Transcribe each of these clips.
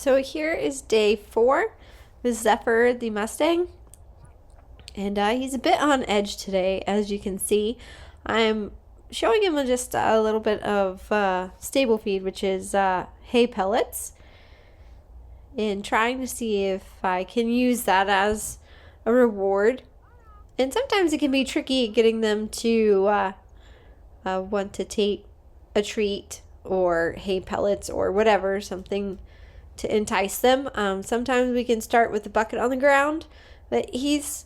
So here is day 4 with Zephyr the Mustang, and he's a bit on edge today, as you can see. I'm showing him just a little bit of stable feed, which is hay pellets, and trying to see if I can use that as a reward. And sometimes it can be tricky getting them to want to take a treat or hay pellets or whatever, something to entice them. Sometimes we can start with the bucket on the ground, but he's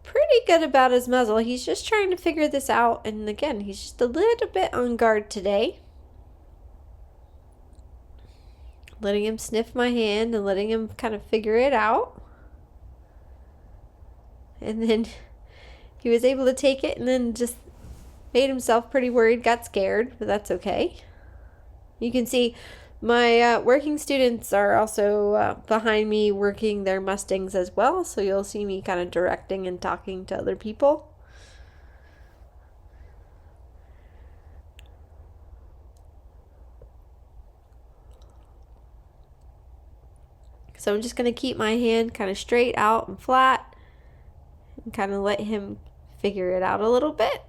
pretty good about his muzzle. He's just trying to figure this out, and again, he's just a little bit on guard today. Letting him sniff my hand and letting him kind of figure it out. And then he was able to take it and then just made himself pretty worried, got scared, but that's okay. You can see my working students are also behind me working their Mustangs as well, so you'll see me kind of directing and talking to other people. So I'm just going to keep my hand kind of straight out and flat and kind of let him figure it out a little bit.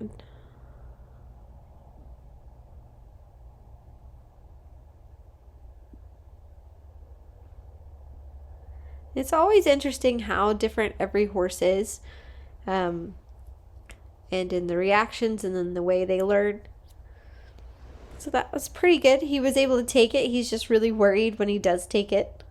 It's always interesting how different every horse is, and in the reactions and then the way they learn. So that was pretty good. He was able to take it. He's just really worried when he does take it.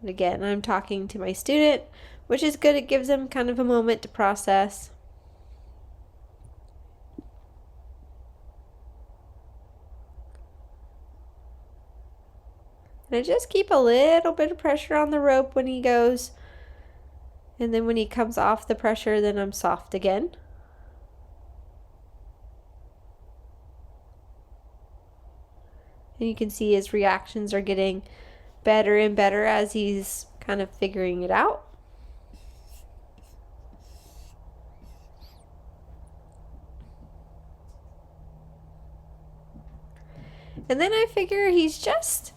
And again, I'm talking to my student, which is good. It gives them kind of a moment to process. And I just keep a little bit of pressure on the rope when he goes. And then when he comes off the pressure, then I'm soft again. And you can see his reactions are getting better and better as he's kind of figuring it out. And then I figure he's just,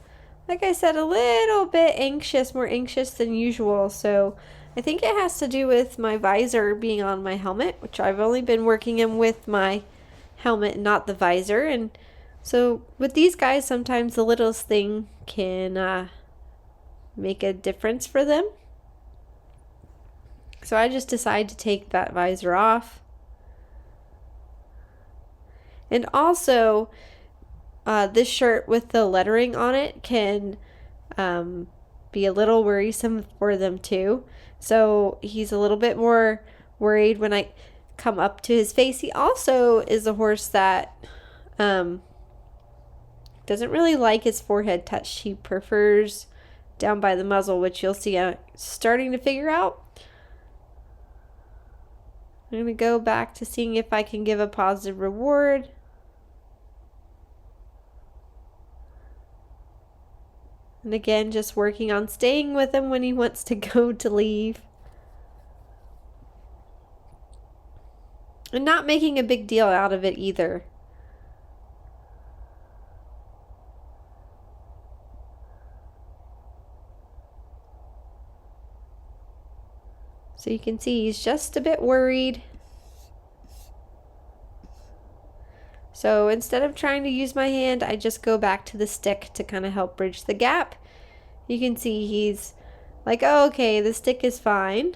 like I said, a little bit anxious, more anxious than usual. So I think it has to do with my visor being on my helmet, which I've only been working him with my helmet, not the visor. And so with these guys, sometimes the littlest thing can make a difference for them. So I just decide to take that visor off. And also, this shirt with the lettering on it can be a little worrisome for them too. So he's a little bit more worried when I come up to his face. He also is a horse that doesn't really like his forehead touched. He prefers down by the muzzle, which you'll see I'm starting to figure out. I'm going to go back to seeing if I can give a positive reward. And again, just working on staying with him when he wants to go to leave. And not making a big deal out of it either. So you can see he's just a bit worried. So instead of trying to use my hand, I just go back to the stick to kind of help bridge the gap. You can see he's like, oh, okay, the stick is fine.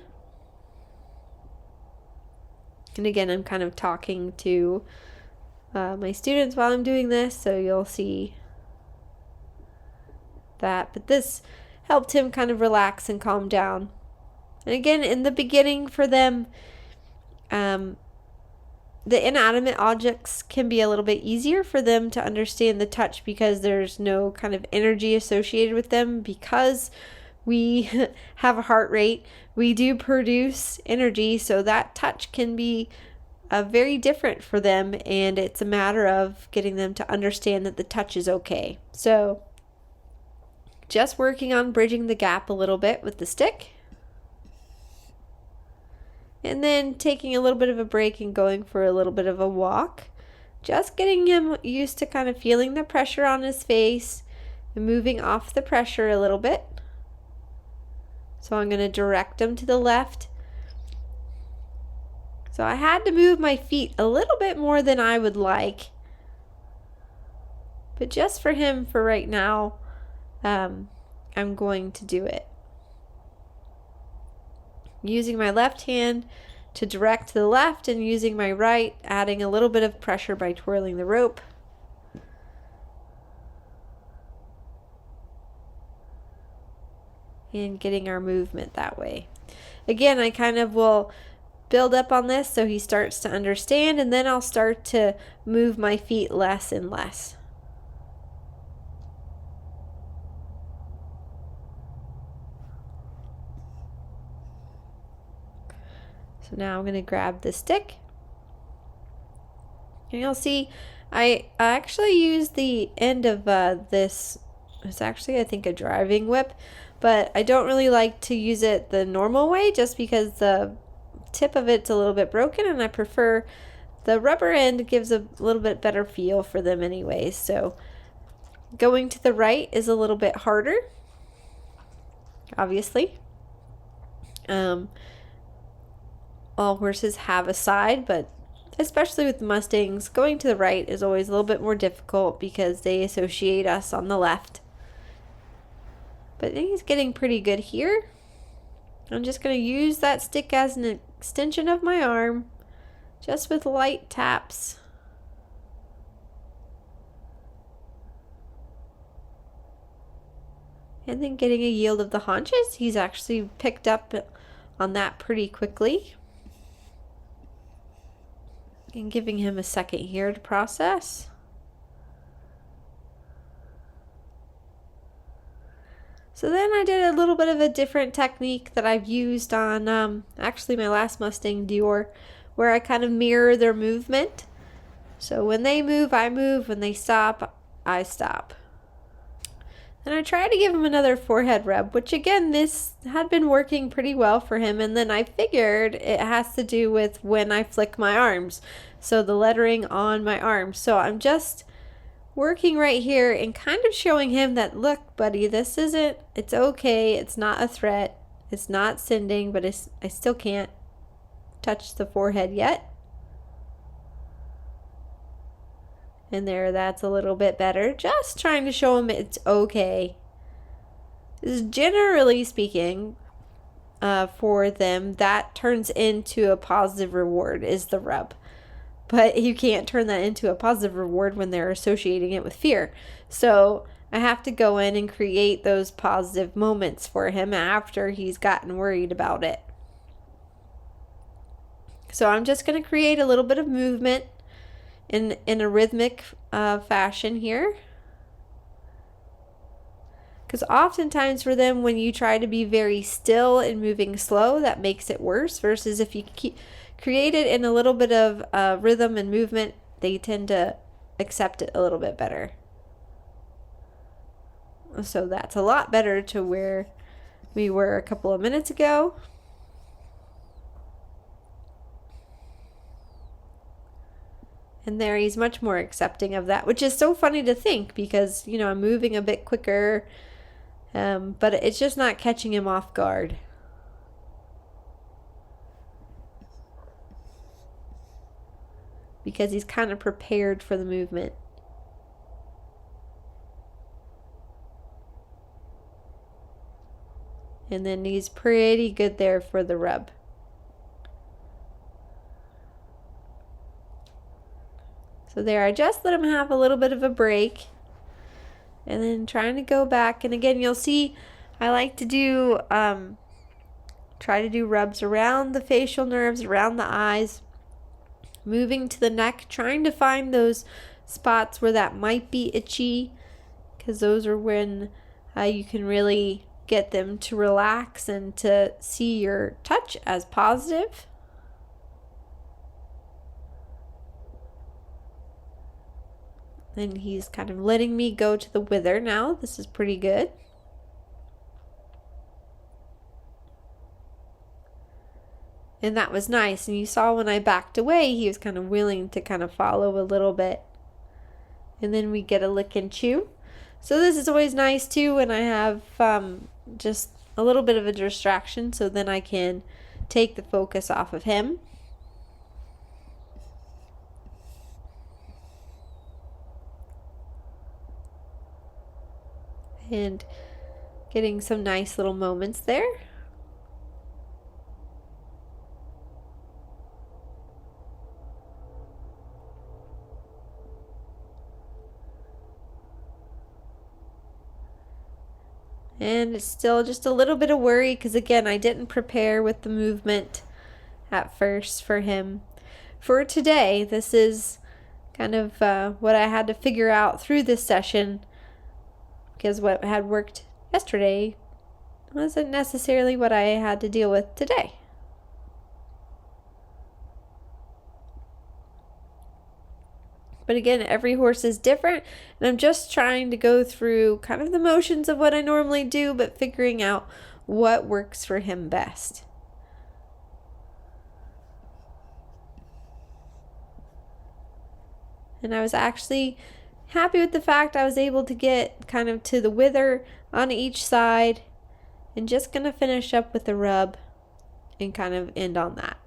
And again, I'm kind of talking to my students while I'm doing this, so you'll see that. But this helped him kind of relax and calm down. And again, in the beginning for them, the inanimate objects can be a little bit easier for them to understand the touch because there's no kind of energy associated with them. Because we have a heart rate, we do produce energy, so that touch can be very different for them, and it's a matter of getting them to understand that the touch is okay. So just working on bridging the gap a little bit with the stick. And then taking a little bit of a break and going for a little bit of a walk just getting him used to kind of feeling the pressure on his face and moving off the pressure a little bit. So I'm going to direct him to the left. So I had to move my feet a little bit more than I would like. But just for him for right now, I'm going to do it. Using my left hand to direct to the left and using my right, adding a little bit of pressure by twirling the rope. And getting our movement that way. Again, I kind of will build up on this so he starts to understand, and then I'll start to move my feet less and less. So now I'm going to grab the stick. And you'll see I actually use the end of this. It's actually, I think, a driving whip, but I don't really like to use it the normal way just because the tip of it's a little bit broken, and I prefer the rubber end. Gives a little bit better feel for them anyways. So going to the right is a little bit harder, obviously. All horses have a side, but especially with the Mustangs, going to the right is always a little bit more difficult because they associate us on the left. But he's getting pretty good here. I'm just going to use that stick as an extension of my arm, just with light taps. And then getting a yield of the haunches. He's actually picked up on that pretty quickly. And giving him a second here to process. So then I did a little bit of a different technique that I've used on actually my last Mustang, Dior, where I kind of mirror their movement. So when they move, I move. When they stop, I stop. And I tried to give him another forehead rub, which again, this had been working pretty well for him. And then I figured it has to do with when I flick my arms. So the lettering on my arms. So I'm just working right here and kind of showing him that, look, buddy, this isn't, it's okay. It's not a threat. It's not sending, but I still can't touch the forehead yet. And there, that's a little bit better. Just trying to show him it's okay. Generally speaking, for them, that turns into a positive reward, is the rub. But you can't turn that into a positive reward when they're associating it with fear. So I have to go in and create those positive moments for him after he's gotten worried about it. So I'm just going to create a little bit of movement in a rhythmic fashion here. Because oftentimes for them, when you try to be very still and moving slow, that makes it worse. Versus if you create it in a little bit of rhythm and movement, they tend to accept it a little bit better. So that's a lot better to where we were a couple of minutes ago. And there, he's much more accepting of that, which is so funny to think because, you know, I'm moving a bit quicker, but it's just not catching him off guard. Because he's kind of prepared for the movement. And then he's pretty good there for the rub. So there, I just let him have a little bit of a break. And then trying to go back. And again, you'll see I like to do, try to do rubs around the facial nerves, around the eyes. Moving to the neck, trying to find those spots where that might be itchy. Because those are when you can really get them to relax and to see your touch as positive. And he's kind of letting me go to the wither now. This is pretty good. And that was nice. And you saw when I backed away, he was kind of willing to kind of follow a little bit. And then we get a lick and chew. So this is always nice too when I have just a little bit of a distraction, so then I can take the focus off of him. And getting some nice little moments there. And it's still just a little bit of worry because, again, I didn't prepare with the movement at first for him. For today, this is kind of what I had to figure out through this session, because what had worked yesterday wasn't necessarily what I had to deal with today. But again, every horse is different, and I'm just trying to go through kind of the motions of what I normally do, but figuring out what works for him best. And I was actually happy with the fact I was able to get kind of to the wither on each side, and just going to finish up with the rub and kind of end on that.